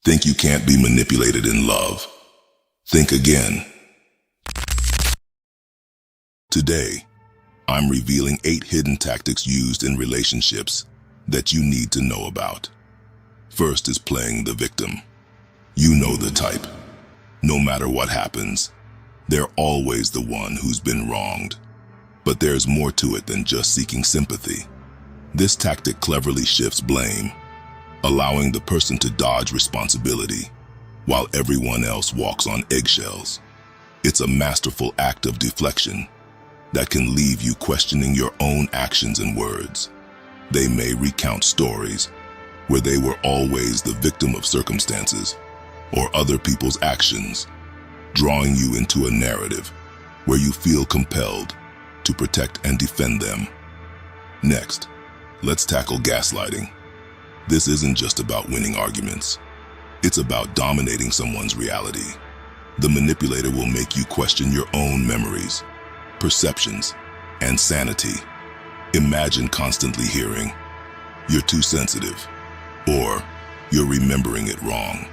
Think you can't be manipulated in love? Think again. Today, I'm revealing 8 hidden tactics used in relationships that you need to know about. First is playing the victim. You know the type. No matter what happens, they're always the one who's been wronged. But there's more to it than just seeking sympathy. This tactic cleverly shifts blame, allowing the person to dodge responsibility while everyone else walks on eggshells. It's a masterful act of deflection that can leave you questioning your own actions and words. They may recount stories where they were always the victim of circumstances or other people's actions, drawing you into a narrative where you feel compelled to protect and defend them. Next, let's tackle gaslighting. This isn't just about winning arguments. It's about dominating someone's reality. The manipulator will make you question your own memories, perceptions, and sanity. Imagine constantly hearing, "You're too sensitive," or "You're remembering it wrong."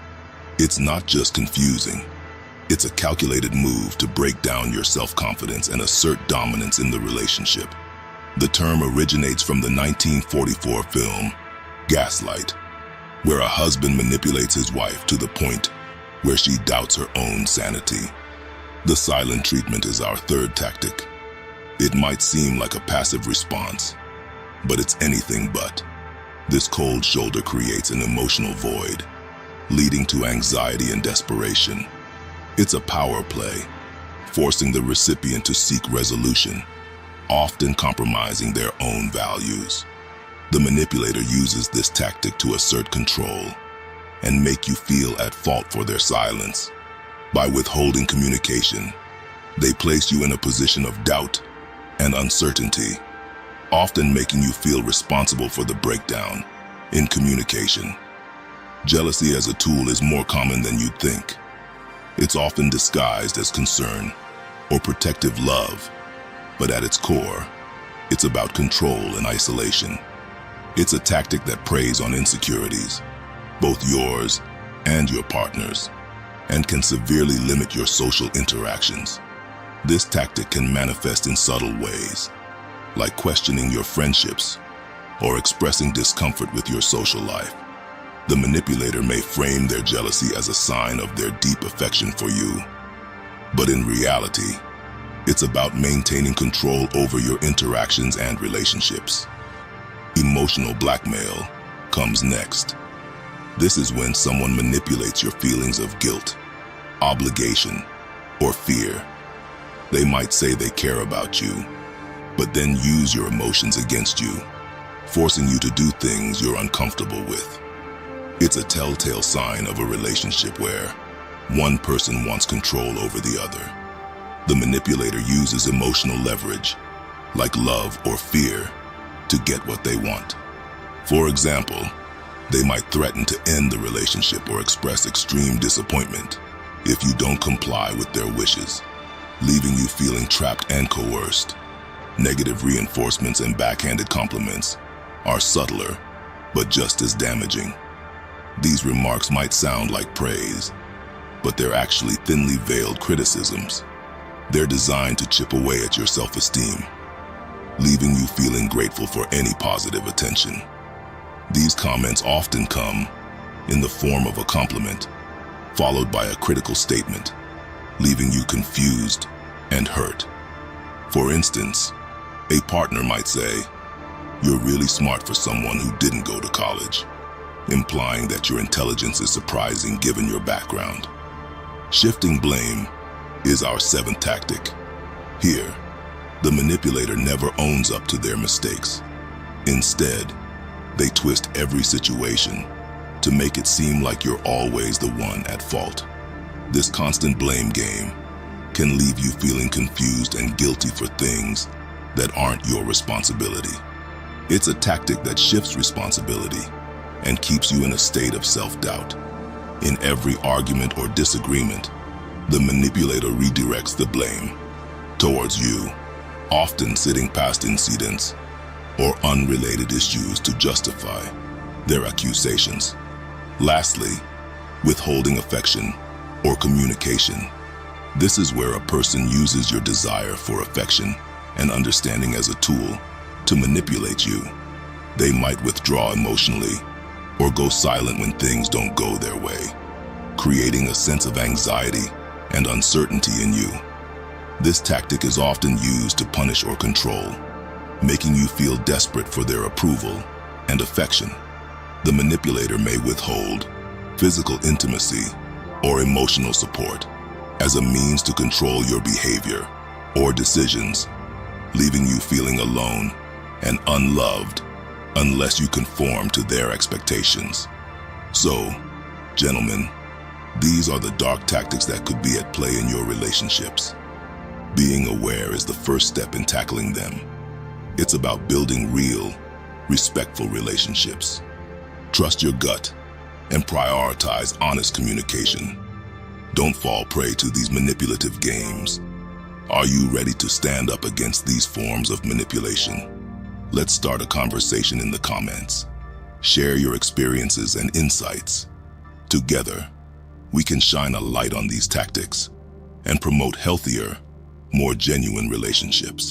It's not just confusing. It's a calculated move to break down your self-confidence and assert dominance in the relationship. The term originates from the 1944 film, Gaslight, where a husband manipulates his wife to the point where she doubts her own sanity. The silent treatment is our third tactic. It might seem like a passive response, but it's anything but. This cold shoulder creates an emotional void, leading to anxiety and desperation. It's a power play, forcing the recipient to seek resolution, often compromising their own values. The manipulator uses this tactic to assert control and make you feel at fault for their silence. By withholding communication, they place you in a position of doubt and uncertainty, often making you feel responsible for the breakdown in communication. Jealousy as a tool is more common than you'd think. It's often disguised as concern or protective love, but at its core, it's about control and isolation. It's a tactic that preys on insecurities, both yours and your partner's, and can severely limit your social interactions. This tactic can manifest in subtle ways, like questioning your friendships or expressing discomfort with your social life. The manipulator may frame their jealousy as a sign of their deep affection for you, but in reality, it's about maintaining control over your interactions and relationships. Emotional blackmail comes next. This is when someone manipulates your feelings of guilt, obligation, or fear. They might say they care about you, but then use your emotions against you, forcing you to do things you're uncomfortable with. It's a telltale sign of a relationship where one person wants control over the other. The manipulator uses emotional leverage, like love or fear, to get what they want. For example, they might threaten to end the relationship or express extreme disappointment if you don't comply with their wishes, leaving you feeling trapped and coerced. Negative reinforcements and backhanded compliments are subtler, but just as damaging. These remarks might sound like praise, but they're actually thinly veiled criticisms. They're designed to chip away at your self-esteem, leaving you feeling grateful for any positive attention. These comments often come in the form of a compliment, followed by a critical statement, leaving you confused and hurt. For instance, a partner might say, "You're really smart for someone who didn't go to college," implying that your intelligence is surprising given your background. Shifting blame is our 7th tactic. Here, the manipulator never owns up to their mistakes. Instead, they twist every situation to make it seem like you're always the one at fault. This constant blame game can leave you feeling confused and guilty for things that aren't your responsibility. It's a tactic that shifts responsibility and keeps you in a state of self-doubt. In every argument or disagreement, the manipulator redirects the blame towards you, often sitting past incidents or unrelated issues to justify their accusations. Lastly, Withholding affection or communication. This is where a person uses your desire for affection and understanding as a tool to manipulate you. They might withdraw emotionally or go silent when things don't go their way, creating a sense of anxiety and uncertainty in you. This tactic is often used to punish or control, making you feel desperate for their approval and affection. The manipulator may withhold physical intimacy or emotional support as a means to control your behavior or decisions, leaving you feeling alone and unloved unless you conform to their expectations. So, gentlemen, these are the dark tactics that could be at play in your relationships. Being aware is the first step in tackling them. It's about building real, respectful relationships. Trust your gut and prioritize honest communication. Don't fall prey to these manipulative games. Are you ready to stand up against these forms of manipulation? Let's start a conversation in the comments. Share your experiences and insights. Together, we can shine a light on these tactics and promote healthier, more genuine relationships.